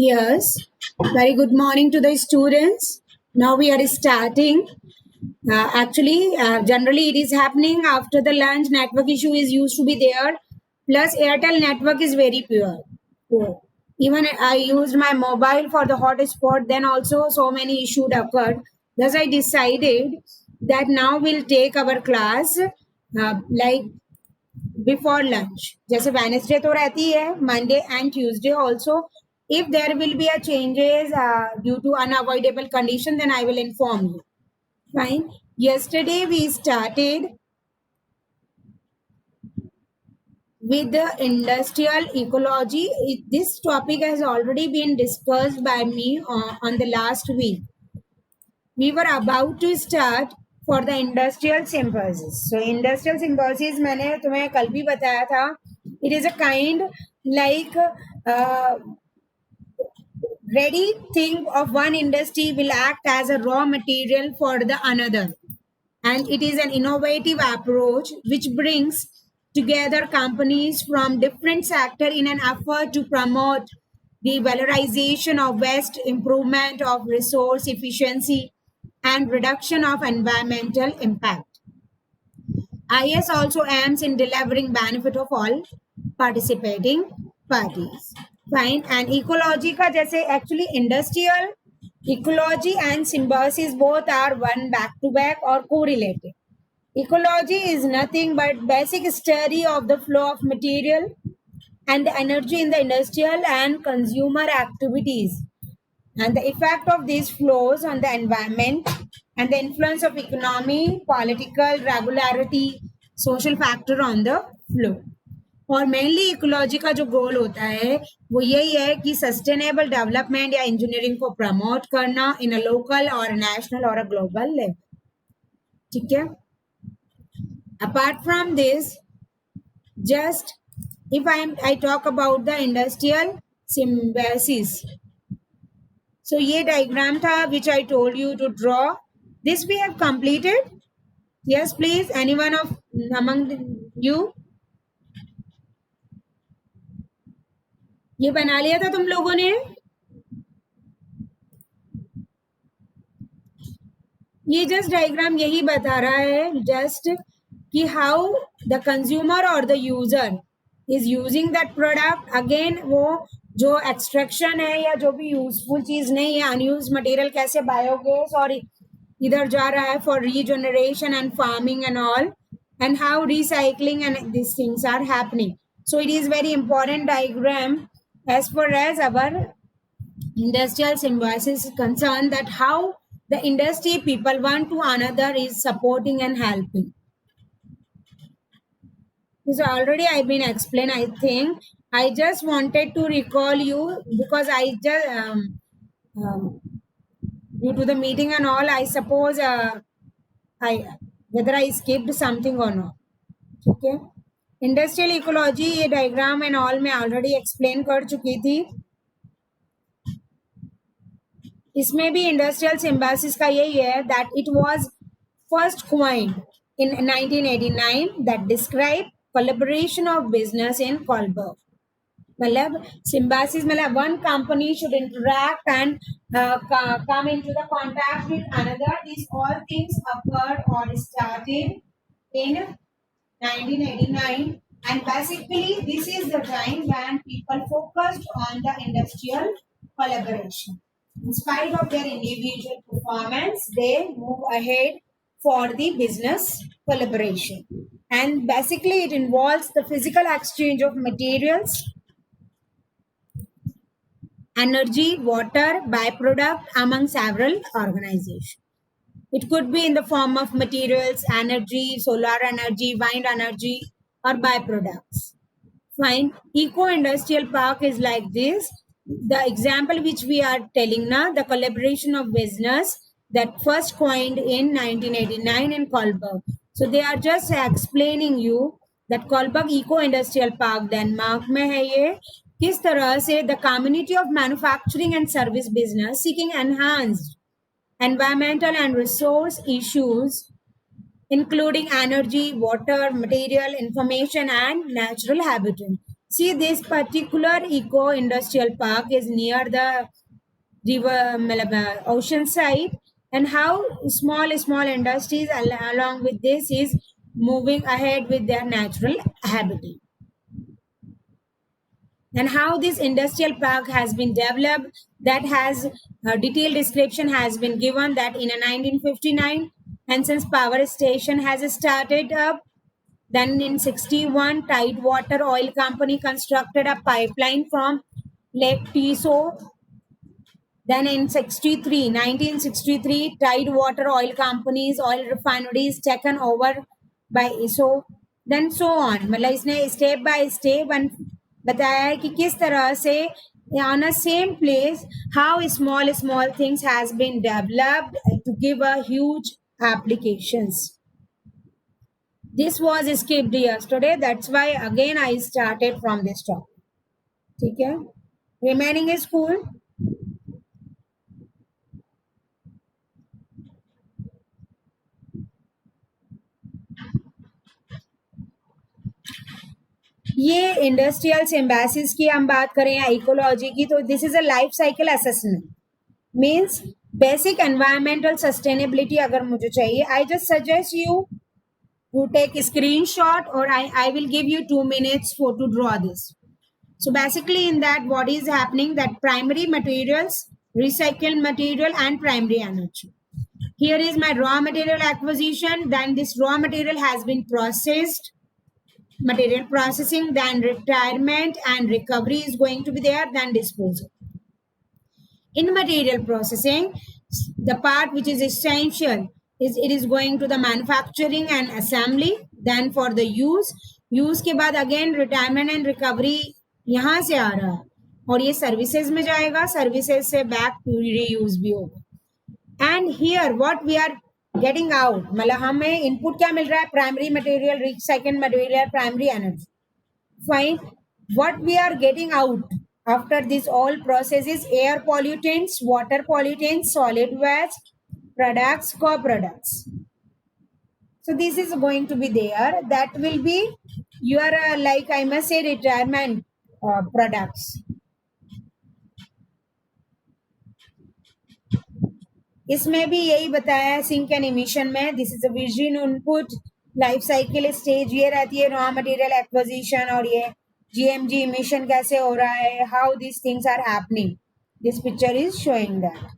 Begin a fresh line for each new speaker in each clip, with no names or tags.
Yes, very good morning to the students. Now we are starting. Generally it is happening after the lunch. Network issue is used to be there. Plus, Airtel network is very poor. Even I used my mobile for the hotspot. Then also so many issues occurred. Thus, I decided that now we'll take our class like before lunch. जैसे Wednesday तो रहती है, Monday and Tuesday also. If there will be a changes due to unavoidable condition, then I will inform you. Fine. Yesterday we started with the industrial ecology. This topic has already been discussed by me on the last week. We were about to start for the industrial symbiosis. So industrial symbiosis मैंने तुम्हें कल भी बताया था. It is a kind like ready thing of one industry will act as a raw material for the another, and it is an innovative approach which brings together companies from different sectors in an effort to promote the valorization of waste, improvement of resource efficiency, and reduction of environmental impact. IS also aims in delivering benefit of all participating parties. Fine. And ecology का जैसे actually industrial ecology and symbiosis both are one back to back or correlated. Ecology is nothing but basic study of the flow of material and the energy in the industrial and consumer activities, and the effect of these flows on the environment, and the influence of economy, political regularity, social factor on the flow. और mainly ecology का जो गोल होता है वो यही है कि sustainable development या इंजीनियरिंग को प्रमोट करना इन अ लोकल और नेशनल और अ ग्लोबल लेवल. ठीक है. Apart from this, just if I talk about the industrial symbiosis. So ये diagram था which I told you to draw. This we have completed. Yes, please. Anyone of among you? ये बना लिया था तुम लोगों ने? ये just diagram यही बता रहा है just कि how the consumer or the user is using that product. Again वो जो एक्सट्रैक्शन है या जो भी यूजफुल चीज नहीं है, अनयूज मटेरियल कैसे बायोगैस और इधर जा रहा है for regeneration and farming and all, and how recycling and this things are happening. So it is very important diagram as far as our industrial symbiosis is concerned, that how the industry people one to another is supporting and helping. So already I've been explained, I think. I just wanted to recall you because I just due to the meeting and all, I suppose whether I skipped something or not. Okay. Industrial ecology ये diagram and all मैं already explain कर चुकी थी. इसमें भी industrial symbiosis का यही है that it was first coined in 1989 that describe collaboration of business in Kalundborg. मतलब सिम्बायोसिस मतलब one company should interact and come into the contact with another. This all things occurred or started in 1989, and basically this is the time when people focused on the industrial collaboration. In spite of their individual performance, they move ahead for the business collaboration, and basically it involves the physical exchange of materials energy, water, byproduct among several organizations. It could be in the form of materials, energy, solar energy, wind energy, or byproducts. Fine. Eco-industrial park is like this. The example which we are telling now, the collaboration of business that first coined in 1989 in Kolberg. So they are just explaining you that Kolberg Eco-Industrial Park Denmark में है ये किस तरह से the community of manufacturing and service business seeking enhanced environmental and resource issues including energy, water, material, information, and natural habitat. See, this particular eco-industrial park is near the river, ocean side, and how small industries along with this is moving ahead with their natural habitat. And how this industrial park has been developed, that has a detailed description has been given that in a 1959 Henson's power station has started up. Then in 61 Tidewater Oil Company constructed a pipeline from Lake Tiso. Then in 1963 Tidewater Oil Company's oil refineries taken over by ISO. Then so on. मतलब इसने step by step बताया है कि किस तरह से on a same place how small things has been developed to give a huge applications. This was skipped yesterday, that's why again I started from this topic. ठीक है, remaining is cool. ये industrial Symbiosis की हम बात करें या ecology की, तो this is a life cycle assessment, means basic environmental sustainability अगर मुझे चाहिए, I just suggest you to take a screenshot or I will give you 2 minutes for to draw this. So basically in that what is happening, that primary materials, recycled material and primary energy. Here is my raw material acquisition, then this raw material has been processed, material processing, then retirement and recovery is going to be there, then disposal. In material processing, the part which is essential is it is going to the manufacturing and assembly, then for the use के बाद again retirement and recovery यहाँ से आ रहा है और ये services में जाएगा, services से back to reuse भी होगा. And here what we are getting out, मतलब हमें input क्या मिल रहा है, primary material, recycled material, primary energy. Fine. What we are getting out after this all processes, air pollutants, water pollutants, solid waste, products, co-products. So this is going to be there. That will be your like I must say retirement products. इसमें भी यही बताया है sink and emission में, this is a vision input life cycle stage ये रहती है, raw material acquisition और ये जीएमजी इमिशन कैसे हो रहा है, how this things are happening, this picture is showing that.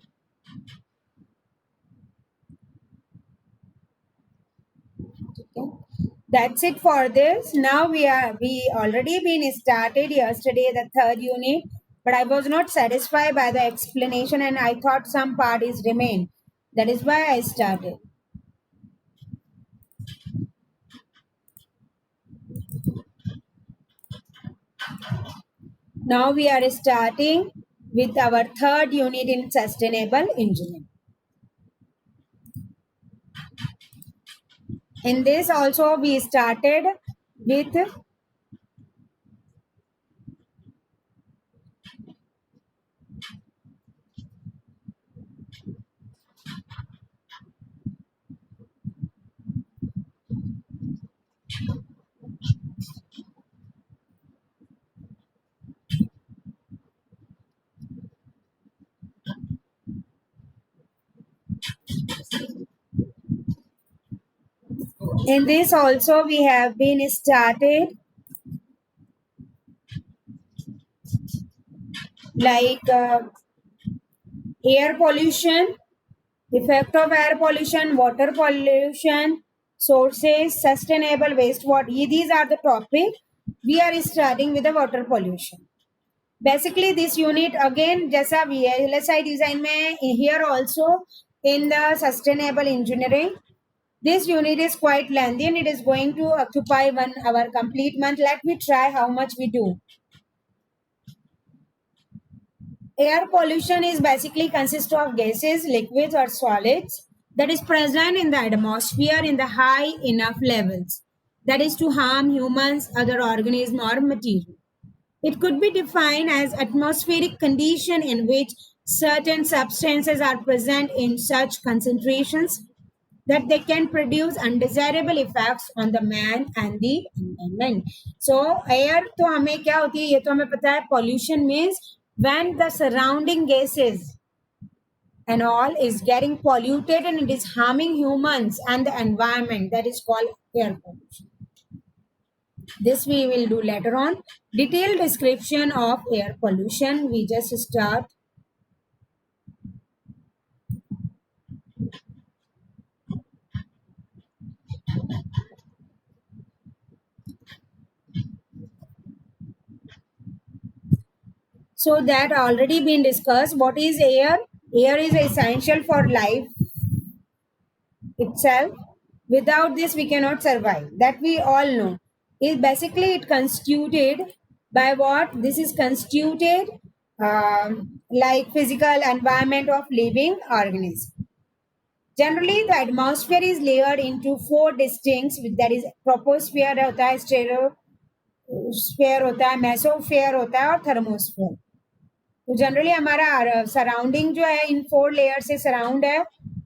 That's it for this. Now we already been started yesterday the third unit, but I was not satisfied by the explanation and I thought some part is remain. That is why I started. Now we are starting with our third unit in sustainable engineering. In this also we started with in this also we have been started like air pollution, effect of air pollution, water pollution, sources, sustainable wastewater. These are the topic. We are starting with the water pollution. Basically, this unit again, जैसा VLSI design में here also in the sustainable engineering, this unit is quite lengthy and it is going to occupy 1 hour complete month. Let me try how much we do. Air pollution is basically consists of gases, liquids or solids that is present in the atmosphere in the high enough levels. That is to harm humans, other organisms or material. It could be defined as atmospheric condition in which certain substances are present in such concentrations that they can produce undesirable effects on the man and the environment. So air तो हमें क्या होती है ये तो हमें पता है pollution means when the surrounding gases and all is getting polluted and it is harming humans and the environment, that is called air pollution. This we will do later on. Detailed description of air pollution. We just start. So that already been discussed. What is air? Air is essential for life itself. Without this, we cannot survive. That we all know. It basically it constituted by what? This is constituted like physical environment of living organism. Generally, the atmosphere is layered into four distinct, that is troposphere होता है, स्टेरोस्फेयर होता है, mesosphere होता है और thermosphere. तो generally हमारा surrounding जो है इन फोर लेयर से सराउंड है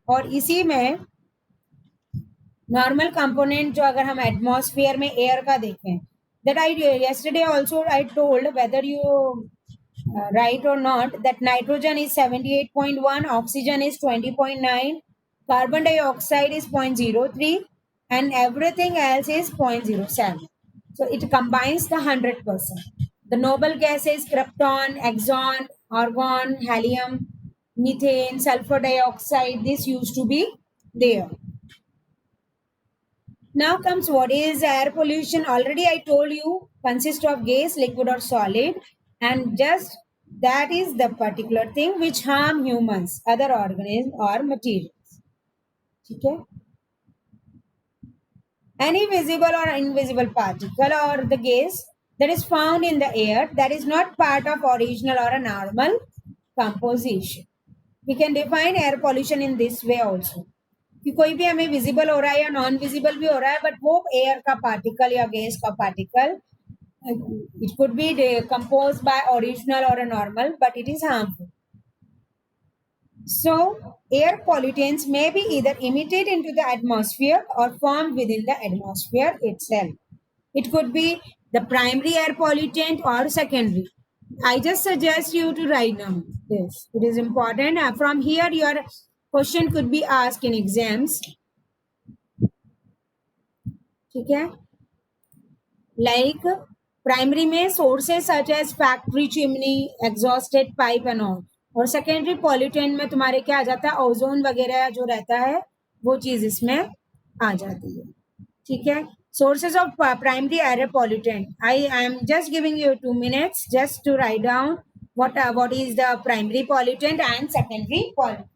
और इसी में नॉर्मल कंपोनेंट जो अगर हम एटमॉस्फेयर में एयर का देखें that I yesterday also I told whether you right or not that nitrogen is 78.1, oxygen is 20.9, carbon dioxide is 0.03 and everything else is 0.07. So it combines the 100%. The noble gases krypton, axon, argon, helium, methane, sulfur dioxide, this used to be there. Now comes what is air pollution. Already I told you consists of gas, liquid or solid, and just that is the particular thing which harm humans, other organisms or materials. Okay? Any visible or invisible particle or the gas that is found in the air that is not part of original or a normal composition. We can define air pollution in this way also. कि कोई भी हमें visible हो रहा है या non visible भी हो रहा है बट वो एयर का पार्टिकल या गैस का particle it could be composed by original or a normal but it is harmful. So air pollutants may be either emitted into the atmosphere or formed within the atmosphere itself. It could be the primary air pollutant or secondary. I just suggest you to write down this. It is important. From here your question could be asked in exams. ठीक है like primary में sources such as factory chimney exhausted pipe and all और secondary pollutant में तुम्हारे क्या आ जाता है ozone वगैरह जो रहता है वो चीज इसमें आ जाती है ठीक है sources of primary air pollutant I am just giving you 2 minutes just to write down what is the primary pollutant and secondary pollutant.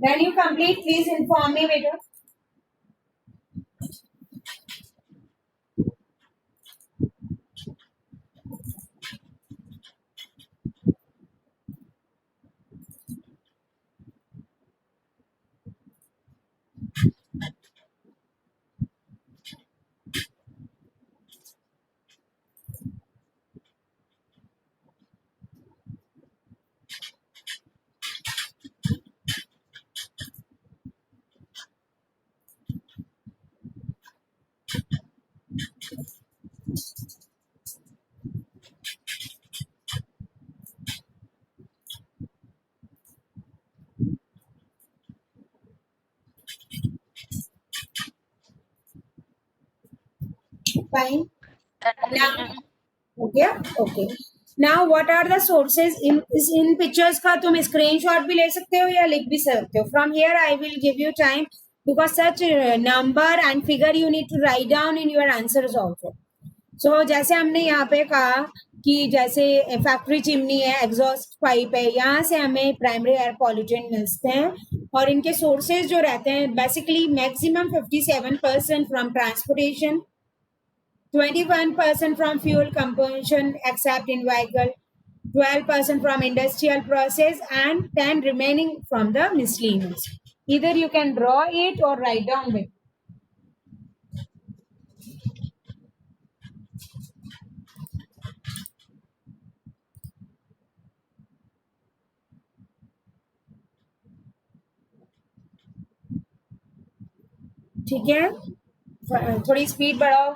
When you complete, please inform me, Vijay. Fine. Now, okay, okay. Now, what are the sources in pictures का तुम screenshot भी ले सकते हो या लिख भी सकते हो. From here, I will give you time because such number and figure you need to write down in your answers also. So जैसे हमने यहाँ पे कहा कि जैसे फैक्ट्री चिमनी है, एग्जॉस्ट पाइप है, यहाँ से हमें प्राइमरी एयर पॉल्यूटेंट मिलते हैं और इनके सोर्सेज जो रहते हैं basically maximum 57% from transportation, 21% from fuel combustion except in vehicle, 12% from industrial process, and 10 remaining from the miscellaneous. Either you can draw it or write down it. ठीक है, थोड़ी स्पीड बढ़ाओ.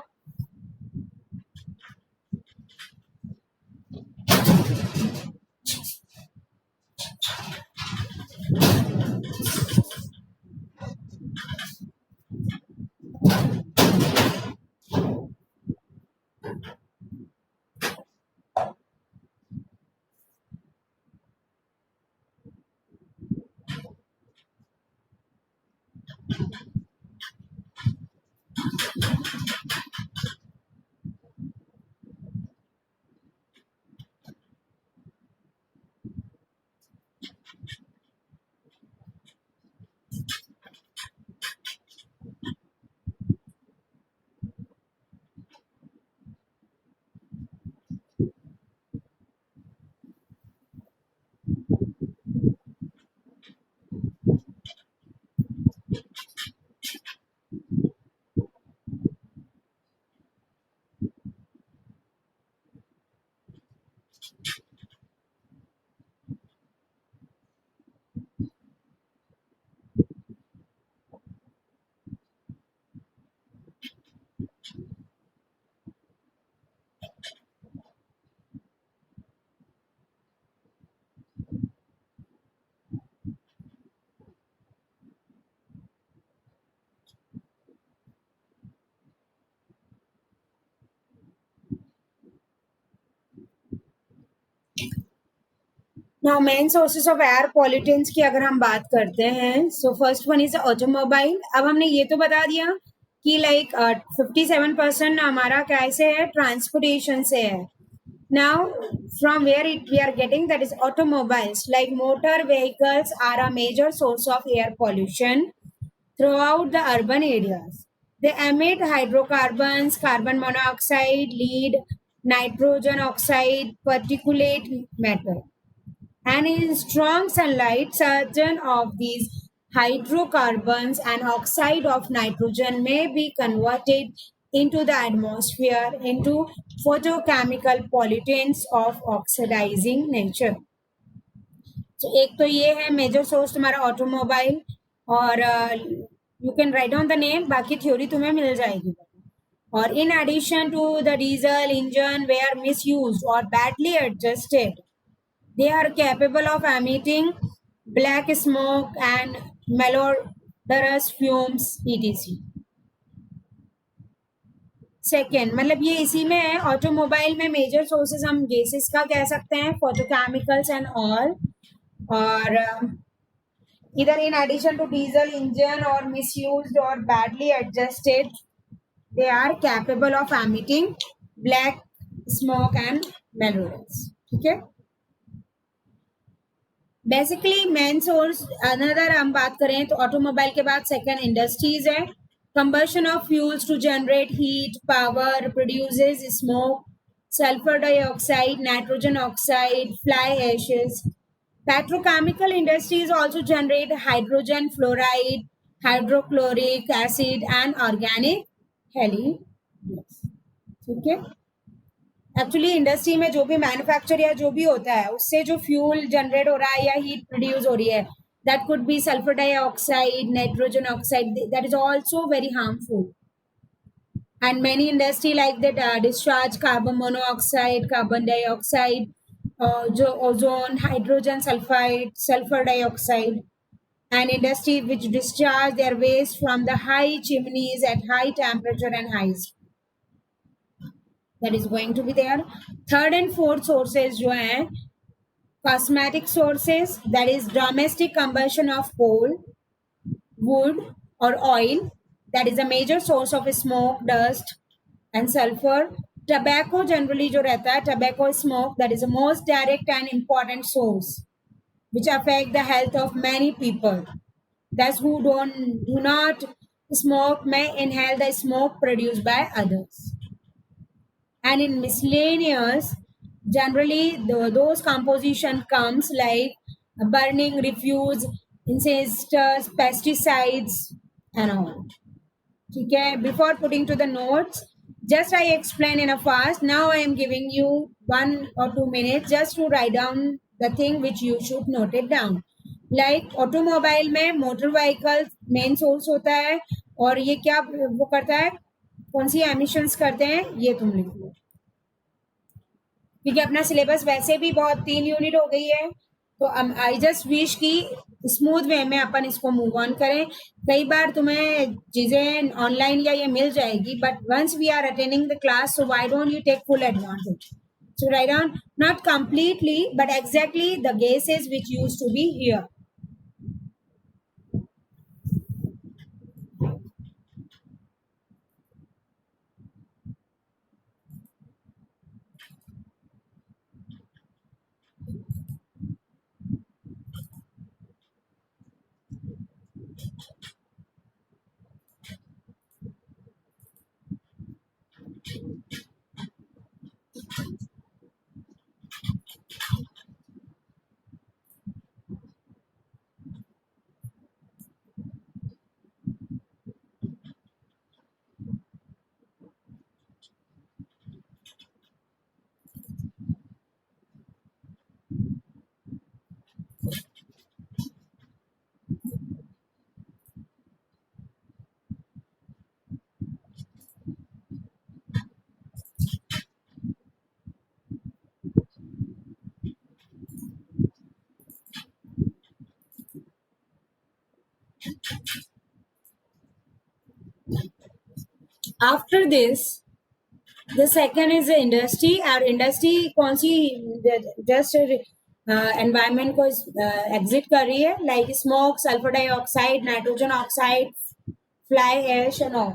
Now, main sources of air pollutants की अगर हम बात करते हैं, so first one is automobile. अब हमने ये तो बता दिया कि like 57% हमारा कैसे है, ट्रांसपोर्टेशन से है. Now, from where we are getting, that is automobiles, like motor vehicles are a major source of air pollution throughout the urban areas. They emit hydrocarbons, carbon monoxide, lead, nitrogen oxide, particulate matter. And in strong sunlight, certain of these hydrocarbons and oxide of nitrogen may be converted into the atmosphere into photochemical pollutants of oxidizing nature. So एक तो ये है major source तुम्हारा automobile और you can write down the name, बाकी theory तुम्हें मिल जाएगी. और in addition to the diesel engine were misused or badly adjusted, they are capable of emitting black smoke and malodorous fumes etc. Second मतलब ये इसी में है. ऑटोमोबाइल में मेजर सोर्सेज हम गैसेस का कह सकते हैं, फोटोकेमिकल्स एंड ऑल. और इधर in addition to diesel engine और मिसयूज्ड और badly adjusted, they are capable of emitting black smoke and malodorous. ठीक है. बेसिकली मेन सोर्स अनदर हम बात करें तो ऑटोमोबाइल के बाद सेकेंड इंडस्ट्रीज है. Combustion of fuels to generate heat power produces smoke, sulphur dioxide, nitrogen oxide, fly ashes. Petrochemical industries also generate hydrogen fluoride, hydrochloric acid and organic हेली. ठीक है. एक्चुअली इंडस्ट्री में जो भी मैन्युफैक्चर या जो भी होता है उससे जो फ्यूल जनरेट हो रहा है या हीट प्रोड्यूस हो रही है, that could be sulphur dioxide, nitrogen oxide, that is also very harmful. And many industry like that discharge carbon monoxide, carbon dioxide, जो ozone, hydrogen sulphide, sulphur dioxide. And industry which discharge their waste from the high chimneys at high temperature and high speed. that is going to be there. Third and fourth sources जो हैं cosmetic sources, that is domestic combustion of coal, wood or oil, that is a major source of smoke, dust and sulfur. Tobacco generally जो रहता है, tobacco smoke, that is the most direct and important source which affect the health of many people. Thus who do not smoke may inhale the smoke produced by others. And in miscellaneous, generally those composition comes like burning refuse, incendies, pesticides and all. Okay, before putting to the notes, just I explain in a fast. Now I am giving you 1 or 2 minutes just to write down the thing which you should note it down. Like automobile में motor vehicle main source होता है और ये क्या वो करता है, कौन सी एमिशंस करते हैं ये तुम लिख लो, क्योंकि अपना सिलेबस वैसे भी बहुत 3 यूनिट हो गई है. तो आई जस्ट विश की स्मूथ वे में अपन इसको मूव ऑन करें. कई बार तुम्हें चीजें ऑनलाइन या ये मिल जाएगी, but once we are attending the class, so why don't you take full advantage. So write down not completely but exactly the gases which used to be here. After this, the second is the industry. और industry कौन सी just environment को exit कर रही है, like smoke, sulphur dioxide, nitrogen oxide, fly ash and all.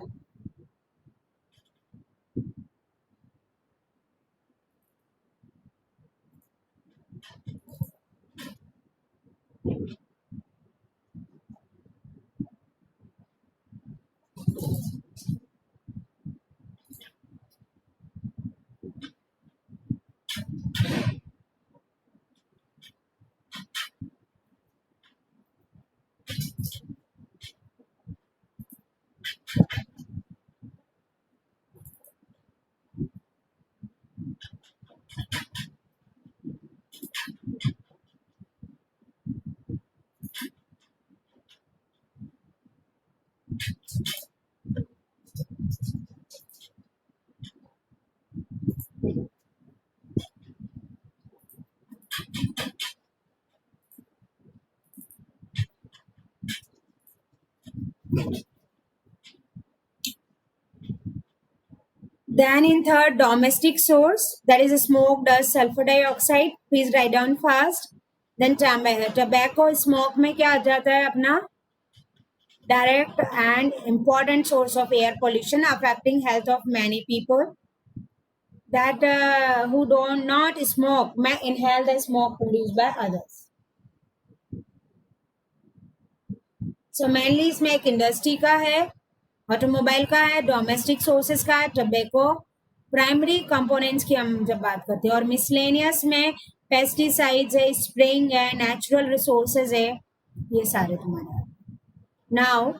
Then in third, domestic source, that is smoke, dust, sulfur dioxide. Please write down fast. Then tobacco smoke में क्या आ जाता है अपना direct and important source of air pollution affecting health of many people. That who do not smoke may inhale the smoke produced by others. So mainly इसमें एक industry का है, automobile का है, डोमेस्टिक सोर्सेज का है, टोबैको, प्राइमरी कंपोनेंट्स की हम जब बात करते हैं, और मिसलेनियस में पेस्टिसाइड्स है, स्प्रेइंग है, नेचुरल रिसोर्सेज है, ये सारे तुम्हारे. नाउ